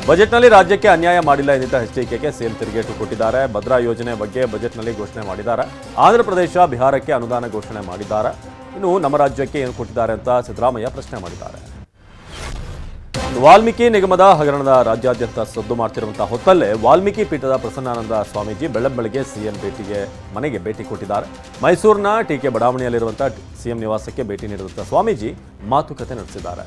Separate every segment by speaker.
Speaker 1: ಬಜೆಟ್ನಲ್ಲಿ ರಾಜ್ಯಕ್ಕೆ ಅನ್ಯಾಯ ಮಾಡಿಲ್ಲ ಎಂದಿದ್ದ ಎಚ್ಡಿಕೆಗೆ ಸಿಎಂ ತಿರುಗೇಟು ಕೊಟ್ಟಿದ್ದಾರೆ. ಭದ್ರಾ ಯೋಜನೆ ಬಗ್ಗೆ ಬಜೆಟ್ನಲ್ಲಿ ಘೋಷಣೆ ಮಾಡಿದ್ದಾರೆ. ಆಂಧ್ರ ಪ್ರದೇಶ, ಬಿಹಾರಕ್ಕೆ ಅನುದಾನ ಘೋಷಣೆ ಮಾಡಿದ್ದಾರೆ. ಇನ್ನು ನಮ್ಮ ರಾಜ್ಯಕ್ಕೆ ಏನು ಕೊಟ್ಟಿದ್ದಾರೆ ಅಂತ ಸಿದ್ದರಾಮಯ್ಯ ಪ್ರಶ್ನೆ ಮಾಡಿದ್ದಾರೆ. ವಾಲ್ಮೀಕಿ ನಿಗಮದ ಹಗರಣದ ರಾಜ್ಯಾದ್ಯಂತ ಸದ್ದು ಮಾಡ್ತಿರುವಂತಹ ಹೊತ್ತಲ್ಲೇ ವಾಲ್ಮೀಕಿ ಪೀಠದ ಪ್ರಸನ್ನಾನಂದ ಸ್ವಾಮೀಜಿ ಬೆಳ್ಳಂಬೆಳಗ್ಗೆ ಸಿಎಂ ಮನೆಗೆ ಭೇಟಿ ಕೊಟ್ಟಿದ್ದಾರೆ. ಮೈಸೂರಿನ ಟಿಕೆ ಬಡಾವಣೆಯಲ್ಲಿರುವಂತಹ ಸಿಎಂ ನಿವಾಸಕ್ಕೆ ಭೇಟಿ ನೀಡಿರುವಂತಹ ಸ್ವಾಮೀಜಿ ಮಾತುಕತೆ ನಡೆಸಿದ್ದಾರೆ.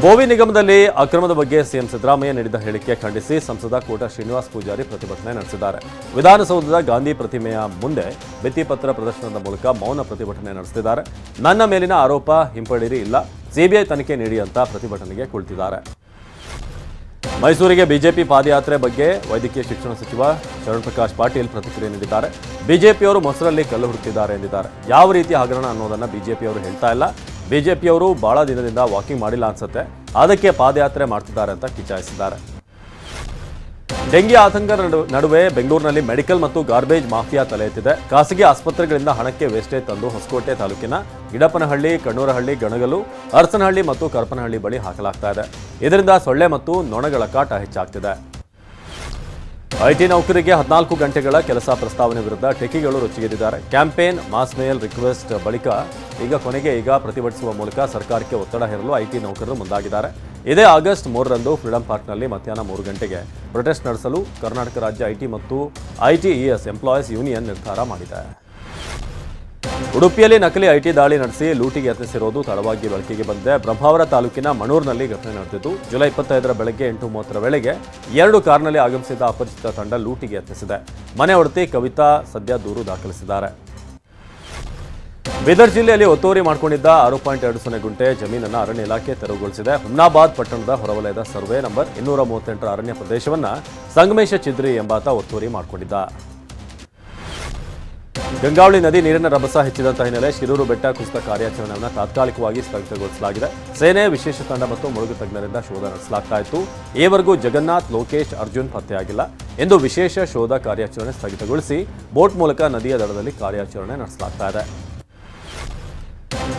Speaker 1: ಬೋವಿ ನಿಗಮದಲ್ಲಿ ಅಕ್ರಮದ ಬಗ್ಗೆ ಸಿಎಂ ಸಿದ್ದರಾಮಯ್ಯ ನೀಡಿದ ಹೇಳಿಕೆ ಖಂಡಿಸಿ ಸಂಸದ ಕೋಟ ಶ್ರೀನಿವಾಸ್ ಪೂಜಾರಿ ಪ್ರತಿಭಟನೆ ನಡೆಸಿದ್ದಾರೆ. ವಿಧಾನಸೌಧದ ಗಾಂಧಿ ಪ್ರತಿಮೆಯ ಮುಂದೆ ಭಿತ್ತಿಪತ್ರ ಪ್ರದರ್ಶನದ ಮೂಲಕ ಮೌನ ಪ್ರತಿಭಟನೆ ನಡೆಸಿದ್ದಾರೆ. ನನ್ನ ಮೇಲಿನ ಆರೋಪ ಹಿಂಪಡೆಯಿರಿ, ಇಲ್ಲ ಸಿಬಿಐ ತನಿಖೆ ನೀಡಿ ಅಂತ ಪ್ರತಿಭಟನೆಗೆ ಕುಳಿತಿದ್ದಾರೆ. ಮೈಸೂರಿಗೆ ಬಿಜೆಪಿ ಪಾದಯಾತ್ರೆ ಬಗ್ಗೆ ವೈದ್ಯಕೀಯ ಶಿಕ್ಷಣ ಸಚಿವ ಶರಣ್ ಪ್ರಕಾಶ್ ಪಾಟೀಲ್ ಪ್ರತಿಕ್ರಿಯೆ ನೀಡಿದ್ದಾರೆ. ಬಿಜೆಪಿಯವರು ಮೊಸರಲ್ಲಿ ಕಲ್ಲು ಹುಡುಕಿದ್ದಾರೆ ಎಂದಿದ್ದಾರೆ. ಯಾವ ರೀತಿ ಹಗರಣ ಅನ್ನೋದನ್ನ ಬಿಜೆಪಿಯವರು ಹೇಳ್ತಾ ಇಲ್ಲ. ಬಿಜೆಪಿಯವರು ಬಹಳ ದಿನದಿಂದ ವಾಕಿಂಗ್ ಮಾಡಿಲ್ಲ ಅನ್ಸುತ್ತೆ, ಅದಕ್ಕೆ ಪಾದಯಾತ್ರೆ ಮಾಡ್ತಿದ್ದಾರೆ ಅಂತ ಕಿಚಾಯಿಸಿದ್ದಾರೆ. ಡೆಂಗಿ ಆತಂಕ ನಡುವೆ ಬೆಂಗಳೂರಿನಲ್ಲಿ ಮೆಡಿಕಲ್ ಮತ್ತು ಗಾರ್ಬೇಜ್ ಮಾಫಿಯಾ ತಲೆ ಎತ್ತಿದೆ. ಖಾಸಗಿ ಆಸ್ಪತ್ರೆಗಳಿಂದ ಹಣಕ್ಕೆ ವೇಸ್ಟೇಜ್ ತಂದು ಹೊಸಕೋಟೆ ತಾಲೂಕಿನ ಇಡಪನಹಳ್ಳಿ, ಕಣ್ಣೂರಹಳ್ಳಿ, ಗಣಗಲು, ಅರಸನಹಳ್ಳಿ ಮತ್ತು ಕರಪನಹಳ್ಳಿ ಬಳಿ ಹಾಕಲಾಗ್ತಾ ಇದೆ. ಇದರಿಂದ ಸೊಳ್ಳೆ ಮತ್ತು ನೊಣಗಳ ಕಾಟ ಹೆಚ್ಚಾಗ್ತಿದೆ. ಐಟಿ ನೌಕರಿಗೆ 14 ಗಂಟೆಗಳ ಕೆಲಸ ಪ್ರಸ್ತಾವನೆ ವಿರುದ್ಧ ಟೆಕಿಗಳು ರೊಚ್ಚಿಗೆದ್ದಿದ್ದಾರೆ. ಕ್ಯಾಂಪೇನ್, ಮಾಸ್ ಮೇಲ್ ರಿಕ್ವೆಸ್ಟ್ ಬಳಿಕ ಕೊನೆಗೆ ಪ್ರತಿಭಟಿಸುವ ಮೂಲಕ ಸರ್ಕಾರಕ್ಕೆ ಒತ್ತಡ ಹೇರಲು ಐಟಿ ನೌಕರರು ಮುಂದಾಗಿದ್ದಾರೆ. ಇದೇ ಆಗಸ್ಟ್ 3ರಂದು ಫ್ರೀಡಂ ಪಾರ್ಕ್ನಲ್ಲಿ ಮಧ್ಯಾಹ್ನ 3 ಗಂಟೆಗೆ ಪ್ರೊಟೆಸ್ಟ್ ನಡೆಸಲು ಕರ್ನಾಟಕ ರಾಜ್ಯ ಐಟಿ ಮತ್ತು ಐಟಿಇಎಸ್ ಎಂಪ್ಲಾಯೀಸ್ ಯೂನಿಯನ್ ನಿರ್ಧಾರ ಮಾಡಿದೆ. ಉಡುಪಿಯಲ್ಲಿ ನಕಲಿ ಐಟಿ ದಾಳಿ ನಡೆಸಿ ಲೂಟಿಗೆ ಯತ್ನಿಸಿರುವುದು ತಡವಾಗಿ ಬೆಳಕಿಗೆ ಬಂದಿದೆ. ಬ್ರಹ್ಮಾವರ ತಾಲೂಕಿನ ಮಣೂರಿನಲ್ಲಿ ಘಟನೆ ನಡೆದಿದ್ದು ಜುಲೈ 25ರ ಬೆಳಗ್ಗೆ 8:30 ವೇಳೆಗೆ 2 ಕಾರ್ನಲ್ಲಿ ಆಗಮಿಸಿದ ಅಪರಿಚಿತ ತಂಡ ಲೂಟಿಗೆ ಯತ್ನಿಸಿದೆ. ಮನೆ ಒಡತಿ ಕವಿತಾ ಸದ್ಯ ದೂರು ದಾಖಲಿಸಿದ್ದಾರೆ. ಬೀದರ್ ಜಿಲ್ಲೆಯಲ್ಲಿ ಒತ್ತುವರಿ ಮಾಡಿಕೊಂಡಿದ್ದ 6.20 ಗುಂಟೆ ಜಮೀನನ್ನು ಅರಣ್ಯ ಇಲಾಖೆ ತೆರವುಗೊಳಿಸಿದೆ. ಹುಮ್ನಾಬಾದ್ ಪಟ್ಟಣದ ಹೊರವಲಯದ ಸರ್ವೆ ನಂಬರ್ 238ರ ಅರಣ್ಯ ಪ್ರದೇಶವನ್ನು ಸಂಗಮೇಶ ಚಿದ್ರಿ ಎಂಬಾತ ಒತ್ತುವರಿ ಮಾಡಿಕೊಂಡಿದ್ದ. ಗಂಗಾವಳಿ ನದಿ ನೀರಿನ ರಭಸ ಹೆಚ್ಚಿದಂತಹ ಹಿನ್ನೆಲೆ ಶಿರೂರು ಬೆಟ್ಟ ಕುಸಿತ ಕಾರ್ಯಾಚರಣೆಯನ್ನು ತಾತ್ಕಾಲಿಕವಾಗಿ ಸ್ಥಗಿತಗೊಳಿಸಲಾಗಿದೆ. ಸೇನೆ ವಿಶೇಷ ತಂಡ ಮತ್ತು ಮುಳುಗು ತಜ್ಞರಿಂದ ಶೋಧ ನಡೆಸಲಾಗ್ತಾ ಇತ್ತು. ಈವರೆಗೂ ಜಗನ್ನಾಥ್, ಲೋಕೇಶ್, ಅರ್ಜುನ್ ಪತ್ತೆಯಾಗಿಲ್ಲ ಎಂದು ವಿಶೇಷ ಶೋಧ ಕಾರ್ಯಾಚರಣೆ ಸ್ಥಗಿತಗೊಳಿಸಿ ಬೋಟ್ ಮೂಲಕ ನದಿಯ ದಡದಲ್ಲಿ ಕಾರ್ಯಾಚರಣೆ ನಡೆಸಲಾಗ್ತಾ ಇದೆ.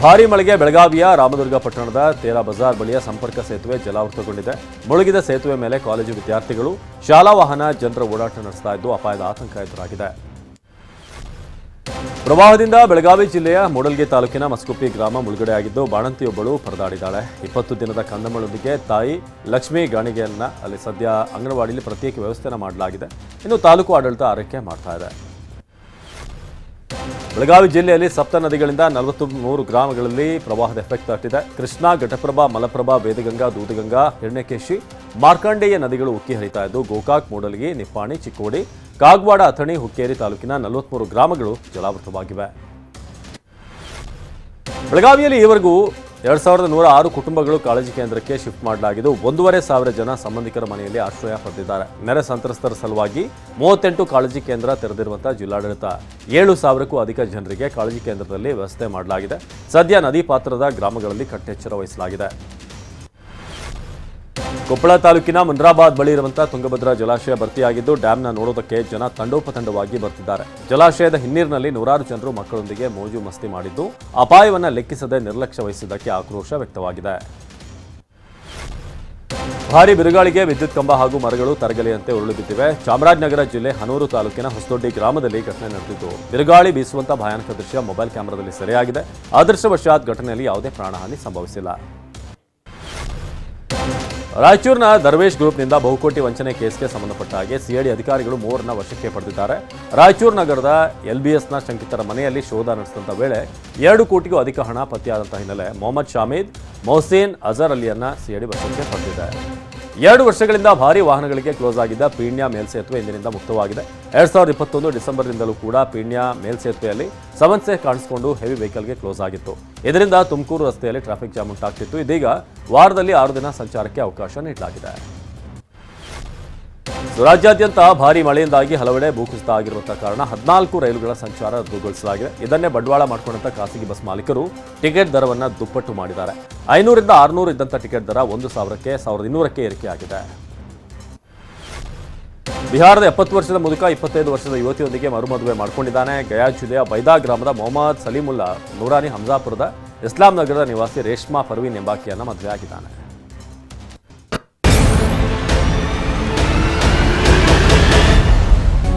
Speaker 1: ಭಾರೀ ಮಳೆಗೆ ಬೆಳಗಾವಿಯ ರಾಮದುರ್ಗ ಪಟ್ಟಣದ ತೇರಾ ಬಜಾರ್ ಬಳಿಯ ಸಂಪರ್ಕ ಸೇತುವೆ ಜಲಾವೃತಗೊಂಡಿದೆ. ಮುಳುಗಿದ ಸೇತುವೆ ಮೇಲೆ ಕಾಲೇಜು ವಿದ್ಯಾರ್ಥಿಗಳು, ಶಾಲಾ ವಾಹನ, ಜನರ ಓಡಾಟ ನಡೆಸ್ತಾ ಇದ್ದು ಅಪಾಯದ ಆತಂಕ ಎದುರಾಗಿದೆ. ಪ್ರವಾಹದಿಂದ ಬೆಳಗಾವಿ ಜಿಲ್ಲೆಯ ಮೂಡಲ್ಗಿ ತಾಲೂಕಿನ ಮಸ್ಕುಪ್ಪಿ ಗ್ರಾಮ ಮುಳುಗಡೆಯಾಗಿದ್ದು ಬಾಣಂತಿಯೊಬ್ಬಳು ಪರದಾಡಿದ್ದಾಳೆ. 20 ದಿನದ ಕಂದಮ್ಮಳೊಂದಿಗೆ ತಾಯಿ ಲಕ್ಷ್ಮೀ ಗಾಣಿಗೆಯನ್ನ ಅಲ್ಲಿ ಸದ್ಯ ಅಂಗನವಾಡಿಯಲ್ಲಿ ಪ್ರತ್ಯೇಕ ವ್ಯವಸ್ಥೆಯನ್ನು ಮಾಡಲಾಗಿದೆ. ಇನ್ನು ತಾಲೂಕು ಆಡಳಿತ ಆರೈಕೆ ಮಾಡ್ತಾ ಇದೆ. ಬೆಳಗಾವಿ ಜಿಲ್ಲೆಯಲ್ಲಿ ಸಪ್ತ ನದಿಗಳಿಂದ 43 ಗ್ರಾಮಗಳಲ್ಲಿ ಪ್ರವಾಹದ ಎಫೆಕ್ಟ್ ತಟ್ಟಿದೆ. ಕೃಷ್ಣಾ, ಘಟಪ್ರಭಾ, ಮಲಪ್ರಭಾ, ವೇದಗಂಗಾ, ದೂದಗಂಗಾ, ಹಿರಣ್ಯಕೇಶಿ, ಮಾರ್ಕಂಡೇಯ ನದಿಗಳು ಉಕ್ಕಿ ಹರಿತಾ ಇದ್ದು ಗೋಕಾಕ್, ಮೂಡಲಗಿ, ನಿಪ್ಪಾಣಿ, ಚಿಕ್ಕೋಡಿ, ಕಾಗವಾಡ, ಅಥಣಿ, ಹುಕ್ಕೇರಿ ತಾಲೂಕಿನ 43 ಗ್ರಾಮಗಳು ಜಲಾವೃತವಾಗಿವೆ. ಬೆಳಗಾವಿಯಲ್ಲಿ ಈವರೆಗೂ 2106 ಕುಟುಂಬಗಳು ಕಾಳಜಿ ಕೇಂದ್ರಕ್ಕೆ ಶಿಫ್ಟ್ ಮಾಡಲಾಗಿದ್ದು 1,500 ಜನ ಸಂಬಂಧಿಕರ ಮನೆಯಲ್ಲಿ ಆಶ್ರಯ ಪಡೆದಿದ್ದಾರೆ. ನೆರೆ ಸಂತ್ರಸ್ತರ ಸಲುವಾಗಿ 38 ಕಾಳಜಿ ಕೇಂದ್ರ ತೆರೆದಿರುವಂತಹ ಜಿಲ್ಲಾಡಳಿತ 7,000ಕ್ಕೂ ಅಧಿಕ ಜನರಿಗೆ ಕಾಳಜಿ ಕೇಂದ್ರದಲ್ಲಿ ವ್ಯವಸ್ಥೆ ಮಾಡಲಾಗಿದೆ. ಸದ್ಯ ನದಿ ಪಾತ್ರದ ಗ್ರಾಮಗಳಲ್ಲಿ ಕಟ್ಟೆಚ್ಚರ ವಹಿಸಲಾಗಿದೆ. ಕೊಪ್ಪಳ ತಾಲೂಕಿನ ಮುನ್ರಾಬಾದ್ ಬಳಿ ಇರುವಂತಹ ತುಂಗಭದ್ರಾ ಜಲಾಶಯ ಭರ್ತಿಯಾಗಿದ್ದು ಡ್ಯಾಂನ ನೋಡೋದಕ್ಕೆ ಜನ ತಂಡೋಪತಂಡವಾಗಿ ಬರ್ತಿದ್ದಾರೆ. ಜಲಾಶಯದ ಹಿನ್ನೀರಿನಲ್ಲಿ ನೂರಾರು ಜನರು ಮಕ್ಕಳೊಂದಿಗೆ ಮೋಜು ಮಸ್ತಿ ಮಾಡಿದ್ದು ಅಪಾಯವನ್ನು ಲೆಕ್ಕಿಸದೆ ನಿರ್ಲಕ್ಷ್ಯ ವಹಿಸಿದ್ದಕ್ಕೆ ಆಕ್ರೋಶ ವ್ಯಕ್ತವಾಗಿದೆ. ಭಾರೀ ಬಿರುಗಾಳಿಗೆ ವಿದ್ಯುತ್ ಕಂಬ ಹಾಗೂ ಮರಗಳು ತರಗಲಿಯಂತೆ ಉರುಳಿ ಬಿದ್ದಿವೆ. ಚಾಮರಾಜನಗರ ಜಿಲ್ಲೆ ಹನೂರು ತಾಲೂಕಿನ ಹೊಸದೊಡ್ಡಿ ಗ್ರಾಮದಲ್ಲಿ ಘಟನೆ ನಡೆದಿದ್ದು ಬಿರುಗಾಳಿ ಬೀಸುವಂತ ಭಯಾನಕ ದೃಶ್ಯ ಮೊಬೈಲ್ ಕ್ಯಾಮೆರಾದಲ್ಲಿ ಸೆರೆಯಾಗಿದೆ. ಅದೃಷ್ಟವಶಾತ್ ಘಟನೆಯಲ್ಲಿ ಯಾವುದೇ ಪ್ರಾಣಹಾನಿ ಸಂಭವಿಸಿಲ್ಲ. ರಾಯಚೂರಿನ ದರ್ವೇಶ್ ಗ್ರೂಪ್ನಿಂದ ಬಹುಕೋಟಿ ವಂಚನೆ ಕೇಸ್ಗೆ ಸಂಬಂಧಪಟ್ಟ ಹಾಗೆ ಸಿಐಡಿ ಅಧಿಕಾರಿಗಳು 3ರನ್ನ ವಶಕ್ಕೆ ಪಡೆದಿದ್ದಾರೆ. ರಾಯಚೂರು ನಗರದ ಎಲ್ಬಿಎಸ್ನ ಶಂಕಿತರ ಮನೆಯಲ್ಲಿ ಶೋಧ ನಡೆಸಿದಂಥ ವೇಳೆ 2 ಕೋಟಿಗೂ ಅಧಿಕ ಹಣ ಪತ್ತೆಯಾದಂಥ ಹಿನ್ನೆಲೆ ಮೊಹಮ್ಮದ್ ಶಾಮೀದ್, ಮೊಹಸೀನ್, ಅಜರ್ ಅಲಿಯನ್ನ ಸಿಐಡಿ ವಶಕ್ಕೆ ಪಡೆದಿದೆ. 2 ವರ್ಷಗಳಿಂದ ಭಾರೀ ವಾಹನಗಳಿಗೆ ಕ್ಲೋಸ್ ಆಗಿದ್ದ ಪೀಣ್ಯ ಮೇಲ್ಸೇತುವೆ ಇಂದಿನಿಂದ ಮುಕ್ತವಾಗಿದೆ. 2021 ಡಿಸೆಂಬರ್ನಿಂದಲೂ ಕೂಡ ಪೀಣ್ಯ ಮೇಲ್ಸೇತುವೆಯಲ್ಲಿ ಸಮಸ್ಯೆ ಕಾಣಿಸಿಕೊಂಡು ಹೆವಿ ವೆಹಿಕಲ್ಗೆ ಕ್ಲೋಸ್ ಆಗಿತ್ತು. ಇದರಿಂದ ತುಮಕೂರು ರಸ್ತೆಯಲ್ಲಿ ಟ್ರಾಫಿಕ್ ಜಾಮ್ ಉಂಟಾಗ್ತಿತ್ತು. ಇದೀಗ ವಾರದಲ್ಲಿ 6 ದಿನ ಸಂಚಾರಕ್ಕೆ ಅವಕಾಶ ನೀಡಲಾಗಿದೆ. ರಾಜ್ಯಾದ್ಯಂತ ಭಾರೀ ಮಳೆಯಿಂದಾಗಿ ಹಲವೆಡೆ ಭೂಕುಸಿತ ಆಗಿರುವಂತಹ ಕಾರಣ 14 ರೈಲುಗಳ ಸಂಚಾರ ರದ್ದುಗೊಳಿಸಲಾಗಿದೆ. ಇದನ್ನೇ ಬಂಡವಾಳ ಮಾಡಿಕೊಂಡಂತ ಖಾಸಗಿ ಬಸ್ ಮಾಲೀಕರು ಟಿಕೆಟ್ ದರವನ್ನು ದುಪ್ಪಟ್ಟು ಮಾಡಿದ್ದಾರೆ. 500ರಿಂದ 600 ಇದ್ದಂಥ ಟಿಕೆಟ್ ದರ 1,000ಕ್ಕೆ 1,200ಕ್ಕೆ ಏರಿಕೆಯಾಗಿದೆ. ಬಿಹಾರದ 70 ವರ್ಷದ ಮುದುಕ 25 ವರ್ಷದ ಯುವತಿಯೊಂದಿಗೆ ಮರುಮದುವೆ ಮಾಡಿಕೊಂಡಿದ್ದಾನೆ. ಗಯಾ ಜಿಲ್ಲೆಯ ಬೈದಾ ಗ್ರಾಮದ ಮೊಹಮ್ಮದ್ ಸಲೀಮುಲ್ಲಾ ನೂರಾನಿ ಹಂಜಾಪುರದ ಇಸ್ಲಾಂ ನಗರದ ನಿವಾಸಿ ರೇಷ್ಮಾ ಪರ್ವೀನ್ ಎಂಬಾಕೆಯನ್ನ ಮದುವೆ ಆಗಿದ್ದಾನೆ.